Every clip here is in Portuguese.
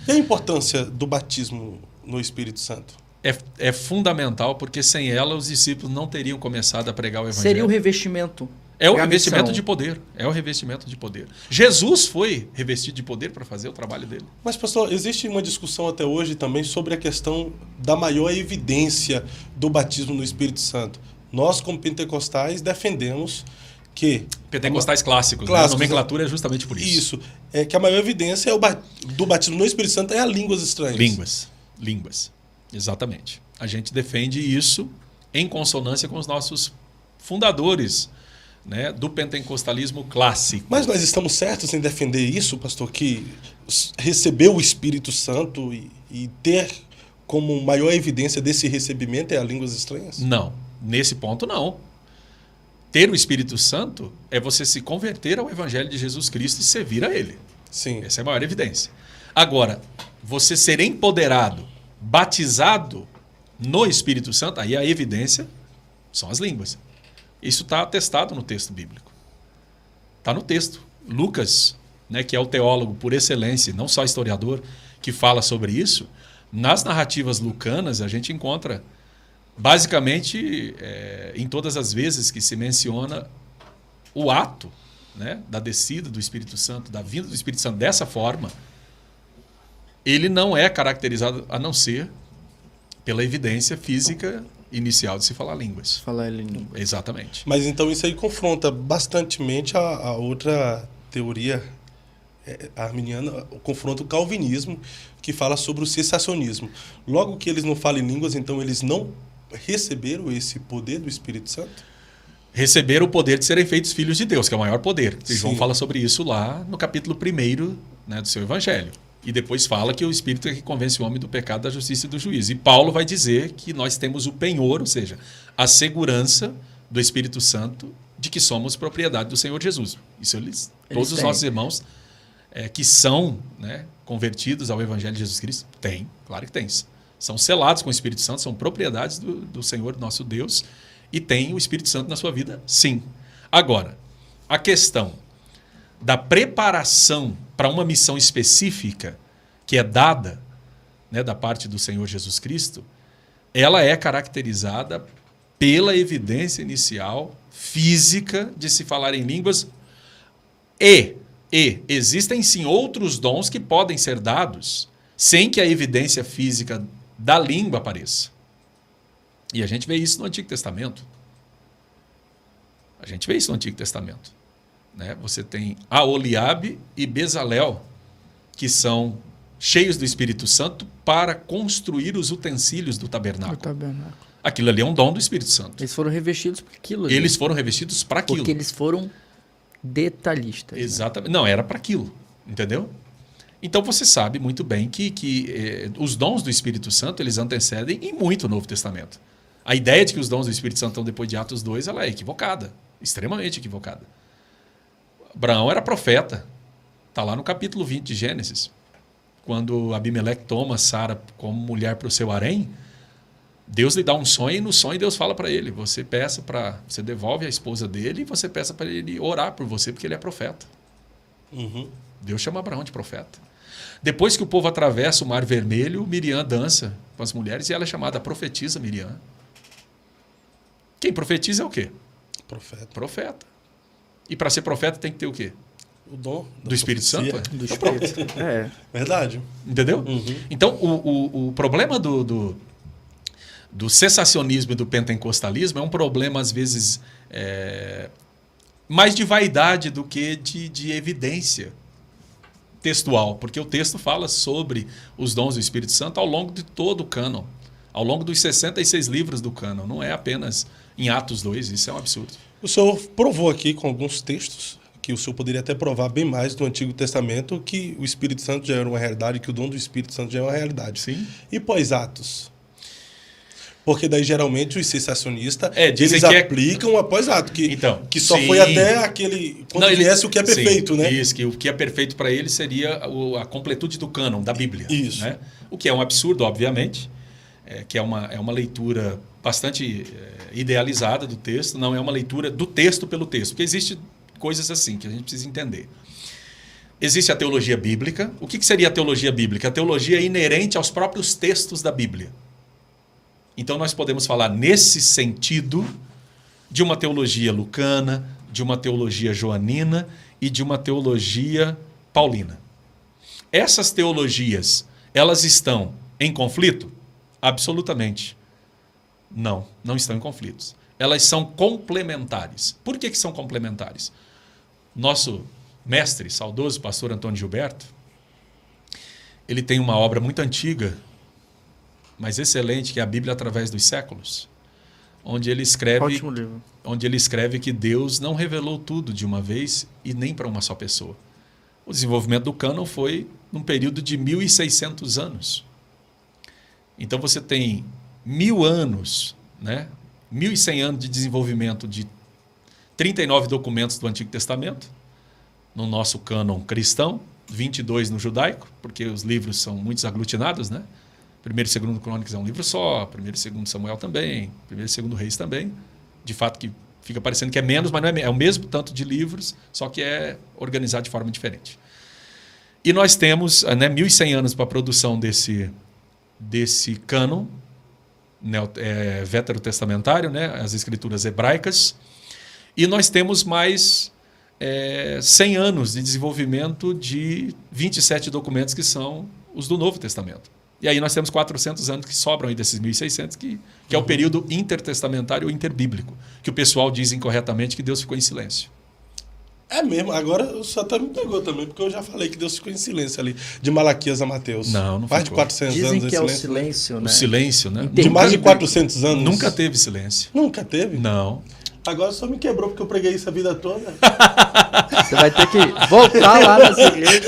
E a importância do batismo no Espírito Santo? É fundamental, porque sem ela os discípulos não teriam começado a pregar o Evangelho. Seria o revestimento. É o revestimento de poder. É o revestimento de poder. Jesus foi revestido de poder para fazer o trabalho dele. Mas, pastor, existe uma discussão até hoje também sobre a questão da maior evidência do batismo no Espírito Santo. Nós, como pentecostais, defendemos que... Pentecostais clássicos, né? A nomenclatura é justamente por isso. Isso. É que a maior evidência do batismo no Espírito Santo é a línguas estranhas. Línguas. Exatamente. A gente defende isso em consonância com os nossos fundadores, né, do pentecostalismo clássico. Mas nós estamos certos em defender isso, pastor, que receber o Espírito Santo e ter como maior evidência desse recebimento é a línguas estranhas? Não. Nesse ponto, não. Ter o Espírito Santo é você se converter ao Evangelho de Jesus Cristo e servir a Ele. Sim. Essa é a maior evidência. Agora, você ser empoderado, batizado no Espírito Santo, aí a evidência são as línguas. Isso está atestado no texto bíblico. Está no texto. Lucas, né, que é o teólogo por excelência, não só historiador, que fala sobre isso, nas narrativas lucanas a gente encontra, basicamente, em todas as vezes que se menciona o ato, né, da descida do Espírito Santo, da vinda do Espírito Santo dessa forma, ele não é caracterizado a não ser pela evidência física inicial de se falar línguas. Falar língua. Exatamente. Mas então isso aí confronta bastantemente a outra teoria arminiana, confronta o calvinismo, que fala sobre o cessacionismo. Logo que eles não falam em línguas, então eles não receberam esse poder do Espírito Santo? Receberam o poder de serem feitos filhos de Deus, que é o maior poder. Sim. João fala sobre isso lá no capítulo 1, né, do seu Evangelho. E depois fala que o Espírito é que convence o homem do pecado, da justiça e do juízo. E Paulo vai dizer que nós temos o penhor, ou seja, a segurança do Espírito Santo de que somos propriedade do Senhor Jesus. Isso todos os nossos irmãos que são, né, convertidos ao Evangelho de Jesus Cristo, têm, claro que têm. São selados com o Espírito Santo, são propriedades do Senhor, nosso Deus, e têm o Espírito Santo na sua vida, sim. Agora, a questão da preparação para uma missão específica que é dada, né, da parte do Senhor Jesus Cristo, ela é caracterizada pela evidência inicial física de se falar em línguas e existem sim outros dons que podem ser dados sem que a evidência física da língua apareça. E a gente vê isso no Antigo Testamento. Né? Você tem Aholiabe e Bezalel, que são cheios do Espírito Santo para construir os utensílios do tabernáculo. Aquilo ali é um dom do Espírito Santo. Eles foram revestidos para aquilo. Eles foram revestidos para aquilo. Porque eles foram detalhistas. Exatamente. Né? Não, era para aquilo. Entendeu? Então você sabe muito bem que os dons do Espírito Santo eles antecedem em muito o Novo Testamento. A ideia de que os dons do Espírito Santo estão depois de Atos 2 ela é equivocada. Extremamente equivocada. Abraão era profeta. Está lá no capítulo 20 de Gênesis. Quando Abimeleque toma Sara como mulher para o seu harém, Deus lhe dá um sonho e no sonho Deus fala para ele, você devolve a esposa dele e você peça para ele orar por você porque ele é profeta. Uhum. Deus chama Abraão de profeta. Depois que o povo atravessa o Mar Vermelho, Miriam dança com as mulheres e ela é chamada profetisa Miriam. Quem profetiza é o quê? Profeta. E para ser profeta tem que ter o quê? O dom do Espírito Santo? Do Espírito. Verdade. Entendeu? Uhum. Então, o problema do cessacionismo e do pentecostalismo é um problema, às vezes, mais de vaidade do que de evidência textual. Porque o texto fala sobre os dons do Espírito Santo ao longo de todo o cânon. Ao longo dos 66 livros do cânon. Não é apenas em Atos 2. Isso é um absurdo. O senhor provou aqui com alguns textos que o senhor poderia até provar bem mais do Antigo Testamento que o Espírito Santo já era uma realidade, que o dom do Espírito Santo já é uma realidade. Sim. E pós-Atos? Porque daí, geralmente, os cessacionistas eles aplicam após ato, que só foi até aquele... Quando viesse o que é perfeito, né? Isso, que o que é perfeito para ele seria a completude do cânon, da Bíblia. Isso. Né? O que é um absurdo, obviamente, que é uma leitura bastante idealizada do texto, não é uma leitura do texto pelo texto, porque existe coisas assim que a gente precisa entender. Existe a teologia bíblica. O que seria a teologia bíblica? A teologia é inerente aos próprios textos da Bíblia. Então nós podemos falar nesse sentido de uma teologia lucana, de uma teologia joanina e de uma teologia paulina. Essas teologias, elas estão em conflito? Absolutamente. Não estão em conflitos. Elas são complementares. Por que são complementares? Nosso mestre, saudoso pastor Antônio Gilberto, ele tem uma obra muito antiga, mas excelente, que é a Bíblia através dos séculos, onde ele escreve, Ótimo livro. onde ele escreve que Deus não revelou tudo de uma vez e nem para uma só pessoa. O desenvolvimento do cânon foi num período de 1.600 anos. Então você tem 1.000 anos, né? 1.100 anos de desenvolvimento de 39 documentos do Antigo Testamento, no nosso cânon cristão, 22 no judaico, porque os livros são muitos aglutinados, né? 1º e 2º Crônicas é um livro só, 1º e 2º Samuel também, 1º e 2º Reis também. De fato que fica parecendo que é menos, mas não é, é o mesmo tanto de livros, só que é organizado de forma diferente. E nós temos, né, 1.100 anos para a produção desse cânon veterotestamentário, né, as escrituras hebraicas, e nós temos mais 100 anos de desenvolvimento de 27 documentos que são os do Novo Testamento. E aí nós temos 400 anos que sobram aí desses 1.600, que é o período intertestamentário ou interbíblico, que o pessoal diz incorretamente que Deus ficou em silêncio. É mesmo, agora o senhor até me pegou também, porque eu já falei que Deus ficou em silêncio ali, de Malaquias a Mateus. Não mais ficou. de 400 Dizem anos que de é o silêncio. silêncio, né? O silêncio, né? De mais de 400 anos? Nunca teve silêncio. Nunca teve? Não. Agora só me quebrou, porque eu preguei isso a vida toda. Você vai ter que voltar lá nas igrejas.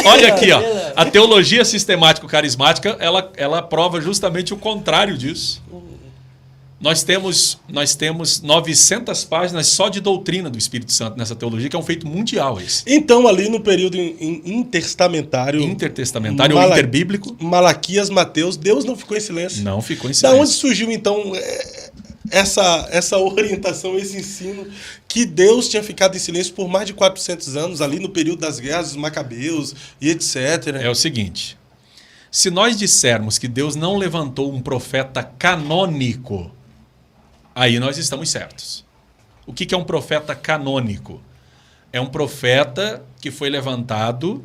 Olha aqui, ó. A teologia sistemático-carismática, ela prova justamente o contrário disso. Nós temos 900 páginas só de doutrina do Espírito Santo nessa teologia, que é um feito mundial esse. Então, ali no período intertestamentário... Intertestamentário ou interbíblico. Malaquias, Mateus, Deus não ficou em silêncio. Não ficou em Da silêncio. onde surgiu, então, essa orientação, esse ensino, que Deus tinha ficado em silêncio por mais de 400 anos, ali no período das guerras dos Macabeus e etc. É o seguinte, se nós dissermos que Deus não levantou um profeta canônico, aí nós estamos certos. O que é um profeta canônico? É um profeta que foi levantado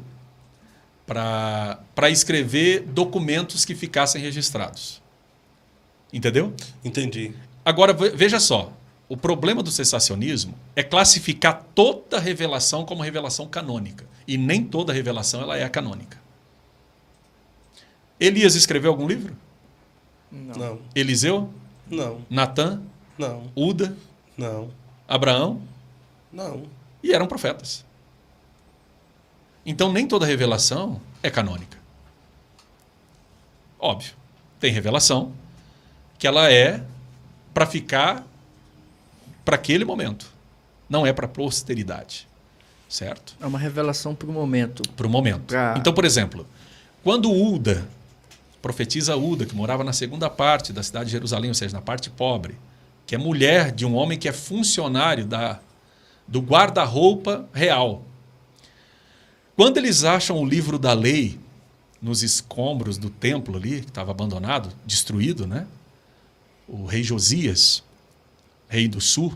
para escrever documentos que ficassem registrados. Entendeu? Entendi. Agora, veja só. O problema do cessacionismo é classificar toda revelação como revelação canônica. E nem toda revelação ela é canônica. Elias escreveu algum livro? Não. Eliseu? Não. Natã? Não. Uda? Não. Abraão? Não. E eram profetas. Então, nem toda revelação é canônica. Óbvio. Tem revelação que ela é para ficar para aquele momento. Não é para a posteridade. Certo? É uma revelação para o momento. Para o momento. Então, por exemplo, quando Uda, profetiza Uda, que morava na segunda parte da cidade de Jerusalém, ou seja, na parte pobre, que é mulher de um homem que é funcionário do guarda-roupa real. Quando eles acham o livro da lei nos escombros do templo ali, que estava abandonado, destruído, né? O rei Josias, rei do sul,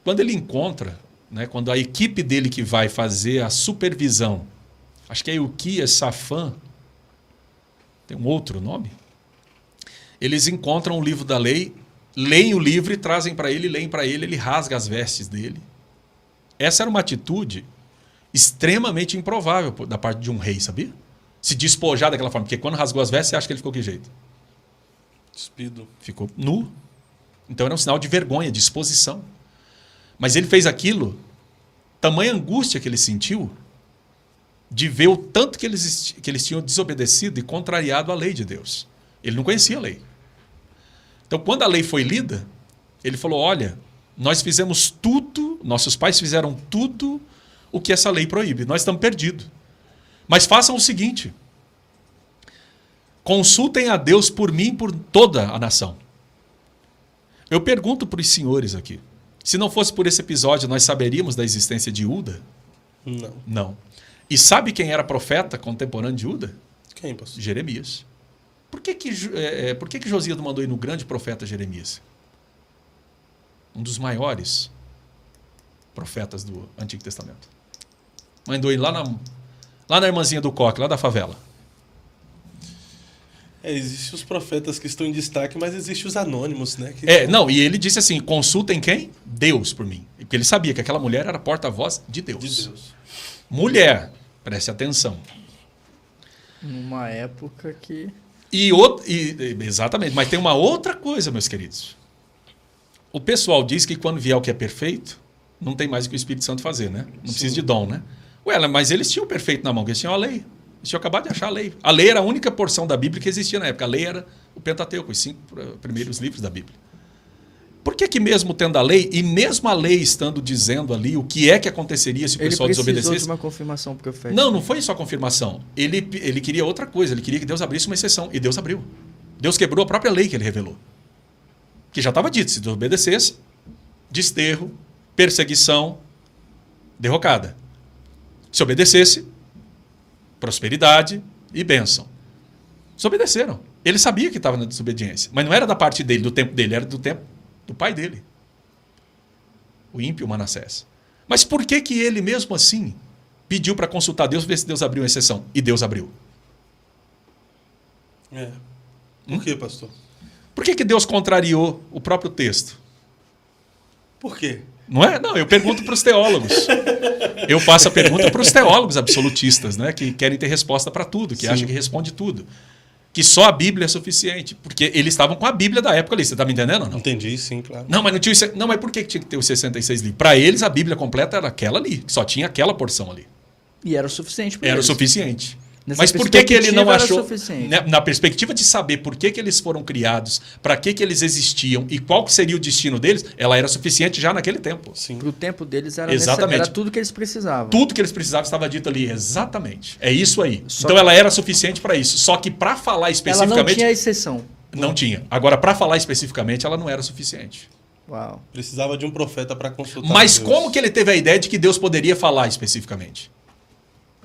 quando ele encontra, né, quando a equipe dele que vai fazer a supervisão, acho que é Ilquias, Safã, tem um outro nome, eles encontram o livro da lei, leem o livro e trazem para ele, ele rasga as vestes dele. Essa era uma atitude extremamente improvável da parte de um rei, sabia? Se despojar daquela forma, porque quando rasgou as vestes, você acha que ele ficou que jeito? Despido. Ficou nu. Então era um sinal de vergonha, de exposição. Mas ele fez aquilo, tamanha angústia que ele sentiu, de ver o tanto que eles tinham desobedecido e contrariado a lei de Deus. Ele não conhecia a lei. Então, quando a lei foi lida, ele falou, olha, nós fizemos tudo, nossos pais fizeram tudo o que essa lei proíbe. Nós estamos perdidos. Mas façam o seguinte, consultem a Deus por mim e por toda a nação. Eu pergunto para os senhores aqui, se não fosse por esse episódio, nós saberíamos da existência de Uda? Não. Não. E sabe quem era profeta contemporâneo de Judá? Quem, pastor? Jeremias. Por que Josias não mandou ir no grande profeta Jeremias? Um dos maiores profetas do Antigo Testamento. Mandou ir lá na irmãzinha do Coque, lá da favela. Existem os profetas que estão em destaque, mas existem os anônimos, né? E ele disse assim, consultem quem? Deus por mim. Porque ele sabia que aquela mulher era porta-voz de Deus. De Deus. Mulher, preste atenção. Numa época que... Exatamente, mas tem uma outra coisa, meus queridos. O pessoal diz que quando vier o que é perfeito, não tem mais o que o Espírito Santo fazer, né? Não precisa de dom, né? Mas eles tinham o perfeito na mão, porque eles tinham a lei. Eles tinham acabado de achar a lei. A lei era a única porção da Bíblia que existia na época. A lei era o Pentateuco, os 5 primeiros livros da Bíblia. Por que mesmo tendo a lei, e mesmo a lei estando dizendo ali o que é que aconteceria se o pessoal desobedecesse... Ele precisou de uma confirmação profética. Não foi só confirmação. Ele queria outra coisa. Ele queria que Deus abrisse uma exceção. E Deus abriu. Deus quebrou a própria lei que ele revelou. Que já estava dito, se desobedecesse, desterro, perseguição, derrocada. Se obedecesse, prosperidade e bênção. Desobedeceram. Ele sabia que estava na desobediência. Mas não era da parte dele, do tempo dele, era do tempo do pai dele. O ímpio Manassés. Mas por que ele mesmo assim pediu para consultar Deus, ver se Deus abriu uma exceção? E Deus abriu. Por que, pastor? Por que Deus contrariou o próprio texto? Por quê? Não é? Não, eu pergunto para os teólogos. Eu faço a pergunta para os teólogos absolutistas, né, que querem ter resposta para tudo, que acham que responde tudo. Que só a Bíblia é suficiente. Porque eles estavam com a Bíblia da época ali. Você está me entendendo ou não? Entendi, sim, claro. Não, mas não tinha. Não, mas por que tinha que ter os 66 livros? Para eles, a Bíblia completa era aquela ali. Só tinha aquela porção ali. E era o suficiente para Era eles. o suficiente. Nessa Mas por que ele não perspectiva era achou, suficiente. na perspectiva de saber por que eles foram criados, para que eles existiam e qual seria o destino deles, ela era suficiente já naquele tempo. Sim. Para o tempo deles era, Exatamente. era tudo que eles precisavam. Tudo que eles precisavam estava dito ali, exatamente. É isso aí. Então ela era suficiente para isso. Só que para falar especificamente... Ela não tinha exceção. Não tinha. Agora, para falar especificamente, ela não era suficiente. Uau. Precisava de um profeta para consultar Mas Deus. como que ele teve a ideia de que Deus poderia falar especificamente?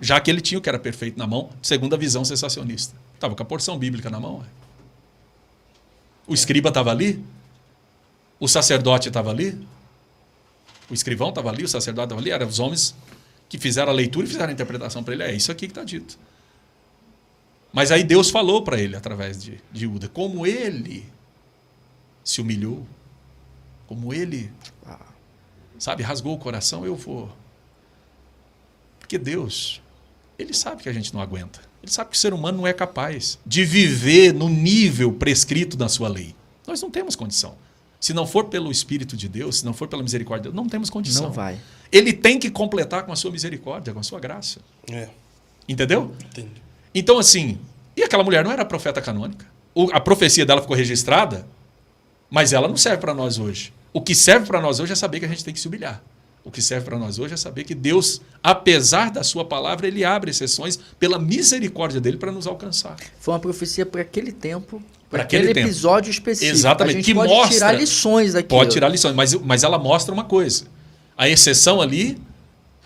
Já que ele tinha o que era perfeito na mão, segundo a visão sensacionista. Estava com a porção bíblica na mão. O escriba estava ali, o sacerdote estava ali, o escrivão estava ali, o sacerdote estava ali, eram os homens que fizeram a leitura e fizeram a interpretação para ele. É isso aqui que está dito. Mas aí Deus falou para ele, através de Judá, como ele se humilhou, como ele, sabe, rasgou o coração, eu vou. Porque Deus... Ele sabe que a gente não aguenta. Ele sabe que o ser humano não é capaz de viver no nível prescrito da sua lei. Nós não temos condição. Se não for pelo Espírito de Deus, se não for pela misericórdia de Deus, não temos condição. Não vai. Ele tem que completar com a sua misericórdia, com a sua graça. Entendeu? Entendi. Então, assim, e aquela mulher não era profeta canônica? A profecia dela ficou registrada, mas ela não serve para nós hoje. O que serve para nós hoje é saber que a gente tem que se humilhar. O que serve para nós hoje é saber que Deus, apesar da sua palavra, ele abre exceções pela misericórdia dele para nos alcançar. Foi uma profecia para aquele tempo, Para aquele aquele tempo. episódio específico. Exatamente. A gente Que pode mostra, tirar lições daquilo. Pode tirar lições, mas ela mostra uma coisa. A exceção ali,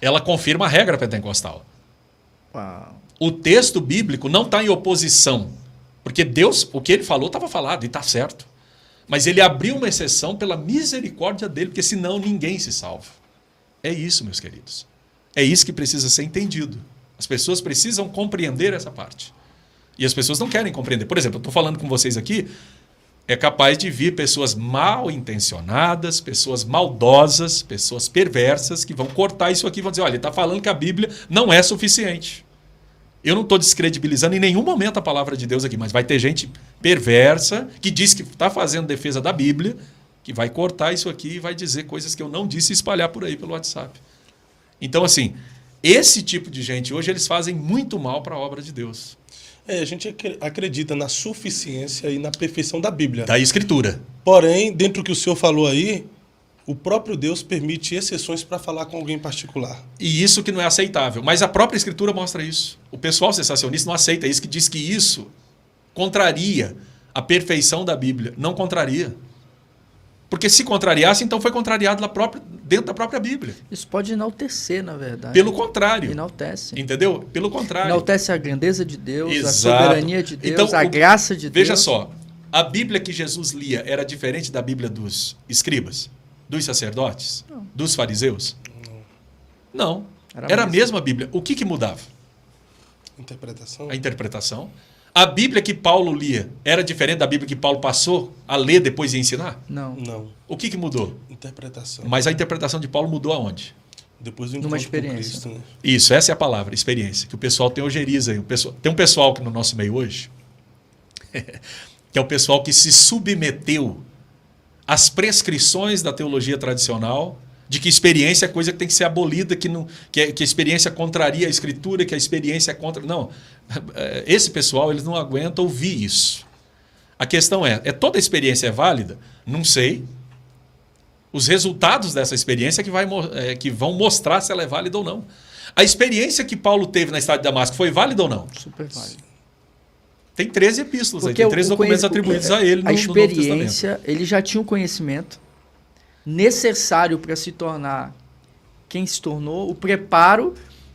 ela confirma a regra pentecostal. Uau. O texto bíblico não está em oposição. Porque Deus, o que ele falou, estava falado e está certo. Mas ele abriu uma exceção pela misericórdia dele, porque senão ninguém se salva. É isso, meus queridos. É isso que precisa ser entendido. As pessoas precisam compreender essa parte. E as pessoas não querem compreender. Por exemplo, eu estou falando com vocês aqui, é capaz de vir pessoas mal intencionadas, pessoas maldosas, pessoas perversas, que vão cortar isso aqui e vão dizer, olha, ele está falando que a Bíblia não é suficiente. Eu não estou descredibilizando em nenhum momento a palavra de Deus aqui, mas vai ter gente perversa que diz que está fazendo defesa da Bíblia, que vai cortar isso aqui e vai dizer coisas que eu não disse e espalhar por aí pelo WhatsApp. Então, assim, esse tipo de gente hoje, eles fazem muito mal para a obra de Deus. A gente acredita na suficiência e na perfeição da Bíblia. Da Escritura. Porém, dentro do que o senhor falou aí, o próprio Deus permite exceções para falar com alguém particular. E isso que não é aceitável. Mas a própria Escritura mostra isso. O pessoal sensacionista não aceita isso, que diz que isso contraria a perfeição da Bíblia. Não contraria. Porque se contrariasse, então foi contrariado dentro da própria Bíblia. Isso pode enaltecer, na verdade. Pelo contrário. Enaltece. Entendeu? Pelo contrário. Enaltece a grandeza de Deus, Exato. a soberania de Deus, Então, a graça de Deus. Veja só, a Bíblia que Jesus lia era diferente da Bíblia dos escribas, dos sacerdotes, dos fariseus? Não. Era a mesma Bíblia. O que mudava? Interpretação. A interpretação. A Bíblia que Paulo lia era diferente da Bíblia que Paulo passou a ler depois de ensinar? Não. Não. O que mudou? Interpretação. Mas a interpretação de Paulo mudou aonde? Depois do Numa encontro com experiência. Cristo, né? Isso, essa é a palavra, experiência. Que o pessoal tem ojeriza aí. Tem um pessoal que no nosso meio hoje, que é o pessoal que se submeteu às prescrições da teologia tradicional, de que experiência é coisa que tem que ser abolida, que a experiência contraria a Escritura, que a experiência é contra... Não, esse pessoal eles não aguentam ouvir isso. A questão é toda experiência é válida? Não sei. Os resultados dessa experiência que vão mostrar se ela é válida ou não. A experiência que Paulo teve na estrada de Damasco foi válida ou não? Super válido. Tem 13 epístolas, Porque tem 13 documentos atribuídos a ele no Novo Testamento. A experiência, ele já tinha um conhecimento necessário para se tornar quem se tornou, o preparo,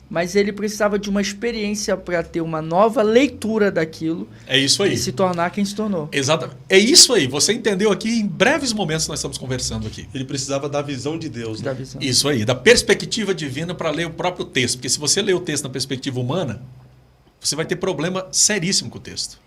mas ele precisava de uma experiência para ter uma nova leitura daquilo. É isso aí. E se tornar quem se tornou. Exatamente. É isso aí. Você entendeu aqui em breves momentos nós estamos conversando aqui. Ele precisava da visão de Deus. Da Né? visão. Isso aí, da perspectiva divina para ler o próprio texto. Porque se você ler o texto na perspectiva humana, você vai ter problema seríssimo com o texto.